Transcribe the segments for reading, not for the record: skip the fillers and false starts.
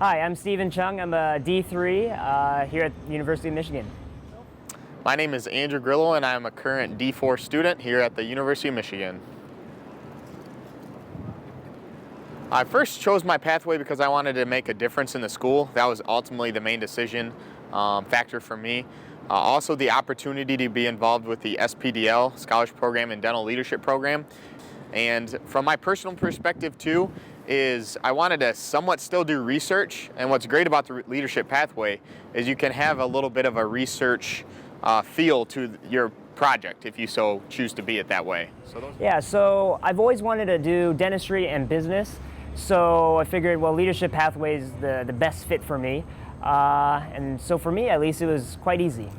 Hi, I'm Stephen Chung. I'm a D3 here at the University of Michigan. My name is Andrew Grillo, and I'm a current D4 student here at the University of Michigan. I first chose my pathway because I wanted to make a difference in the school. That was ultimately the main decision factor for me. Also, the opportunity to be involved with the SPDL, Scholarship Program and Dental Leadership Program. And from my personal perspective too, is I wanted to somewhat still do research. And what's great about the leadership pathway is you can have a little bit of a research feel to your project if you so choose to be it that way. So I've always wanted to do dentistry and business. So I figured, well, leadership pathway is the best fit for me. And so for me, at least, it was quite easy.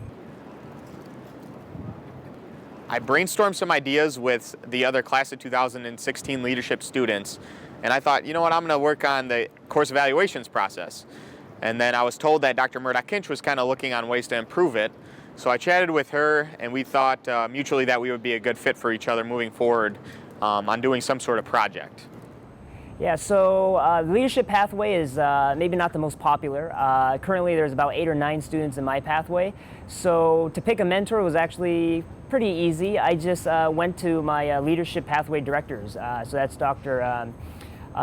I brainstormed some ideas with the other class of 2016 leadership students, and I thought, you know what, I'm going to work on the course evaluations process. And then I was told that Dr. Murdoch-Kinch was kind of looking on ways to improve it. So I chatted with her, and we thought mutually that we would be a good fit for each other moving forward on doing some sort of project. Yeah, so the leadership pathway is maybe not the most popular. Currently there's about 8 or 9 students in my pathway. So to pick a mentor was actually pretty easy. I just went to my leadership pathway directors. So that's Dr.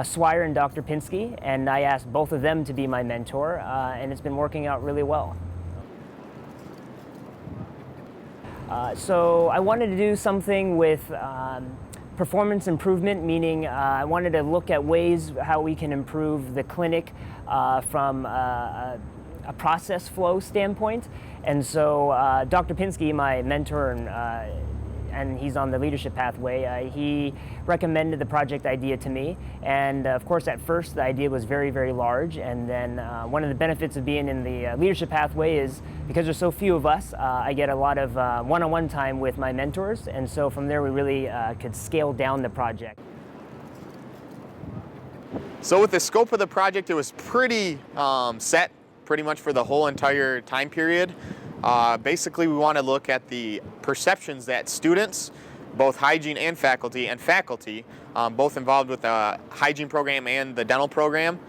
Swire and Dr. Pinsky, and I asked both of them to be my mentor, and it's been working out really well. So I wanted to do something with performance improvement, meaning I wanted to look at ways how we can improve the clinic from a process flow standpoint. And so Dr. Pinsky, my mentor, and he's on the leadership pathway, he recommended the project idea to me. And of course, at first, the idea was very, very large. And then one of the benefits of being in the leadership pathway is because there's so few of us, I get a lot of one-on-one time with my mentors. And so from there, we really could scale down the project. So with the scope of the project, it was pretty set pretty much for the whole entire time period. Basically, we want to look at the perceptions that students, both hygiene and faculty, both involved with the hygiene program and the dental program,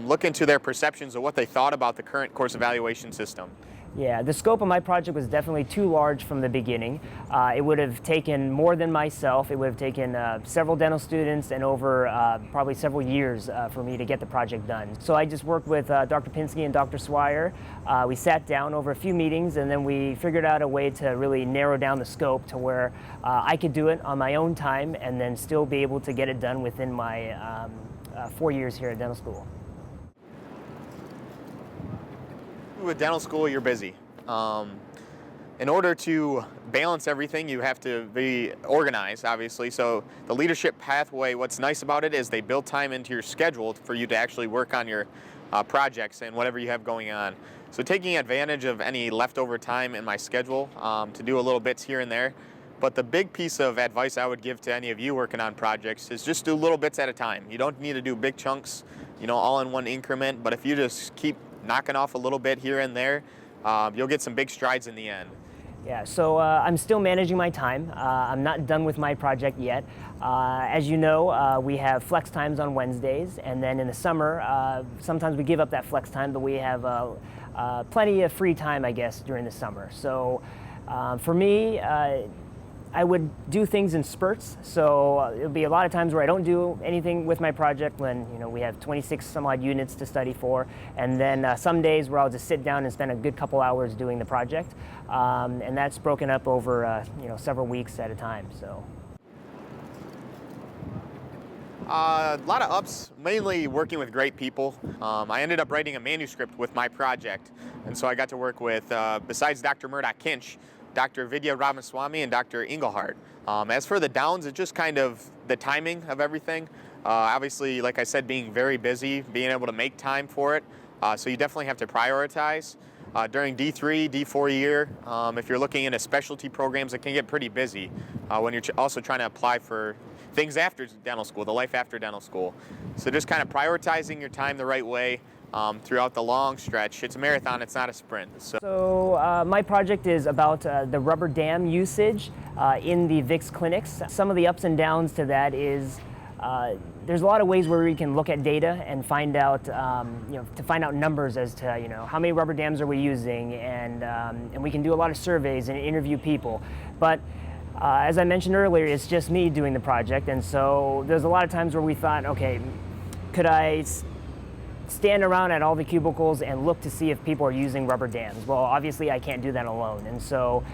look into their perceptions of what they thought about the current course evaluation system. Yeah, the scope of my project was definitely too large from the beginning. It would have taken more than myself. It would have taken several dental students and over probably several years for me to get the project done. So I just worked with Dr. Pinsky and Dr. Swire. We sat down over a few meetings, and then we figured out a way to really narrow down the scope to where I could do it on my own time and then still be able to get it done within my 4 years here at dental school. With dental school, you're busy. In order to balance everything, you have to be organized, obviously. So the leadership pathway, what's nice about it is they build time into your schedule for you to actually work on your projects and whatever you have going on. So taking advantage of any leftover time in my schedule to do a little bits here and there. But the big piece of advice I would give to any of you working on projects is just do little bits at a time. You don't need to do big chunks, all in one increment. But if you just keep knocking off a little bit here and there, you'll get some big strides in the end. Yeah, so I'm still managing my time. I'm not done with my project yet. As you know, we have flex times on Wednesdays, and then in the summer, sometimes we give up that flex time, but we have plenty of free time, I guess, during the summer. So for me, I would do things in spurts, so it'll be a lot of times where I don't do anything with my project when we have 26 some odd units to study for, and then some days where I'll just sit down and spend a good couple hours doing the project, and that's broken up over several weeks at a time. So a lot of ups, mainly working with great people. I ended up writing a manuscript with my project, and so I got to work with, besides Dr. Murdoch-Kinch, Dr. Vidya Ramaswamy and Dr. Engelhardt. As for the downs, it's just kind of the timing of everything. Obviously, like I said, being very busy, being able to make time for it. So you definitely have to prioritize. During D3, D4 year, if you're looking into specialty programs, it can get pretty busy when you're also trying to apply for things after dental school, the life after dental school. So just kind of prioritizing your time the right way. Throughout the long stretch. It's a marathon, it's not a sprint. So my project is about the rubber dam usage in the VIX clinics. Some of the ups and downs to that is there's a lot of ways where we can look at data and find out, to find out numbers as to, how many rubber dams are we using, and we can do a lot of surveys and interview people. But as I mentioned earlier, it's just me doing the project, and so there's a lot of times where we thought, okay, could I stand around at all the cubicles and look to see if people are using rubber dams? Well, obviously I can't do that alone, and so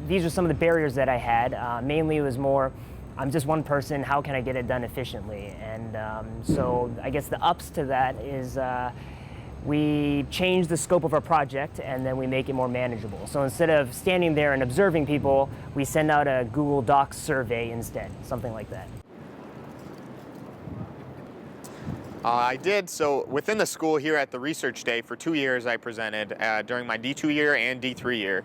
these are some of the barriers that I had. Mainly it was more, I'm just one person, how can I get it done efficiently? And so I guess the ups to that is we change the scope of our project and then we make it more manageable. So instead of standing there and observing people, we send out a Google Docs survey instead, something like that. I did. So within the school here at the Research Day, for 2 years I presented during my D2 year and D3 year,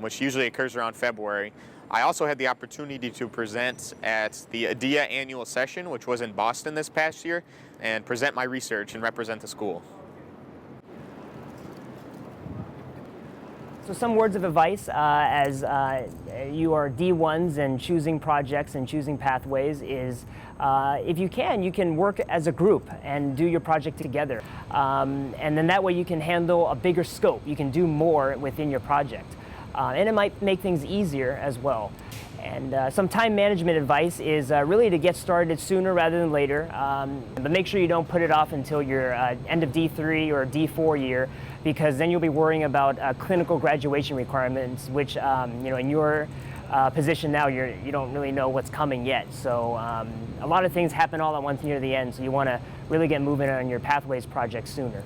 which usually occurs around February. I also had the opportunity to present at the ADEA annual session, which was in Boston this past year, and present my research and represent the school. So some words of advice as you are D1s and choosing projects and choosing pathways is, if you can work as a group and do your project together. And then that way you can handle a bigger scope. You can do more within your project. And it might make things easier as well. And some time management advice is really to get started sooner rather than later. But make sure you don't put it off until your end of D3 or D4 year, because then you'll be worrying about clinical graduation requirements, which in your position now, you don't really know what's coming yet. So a lot of things happen all at once near the end, so you want to really get moving on your Pathways project sooner.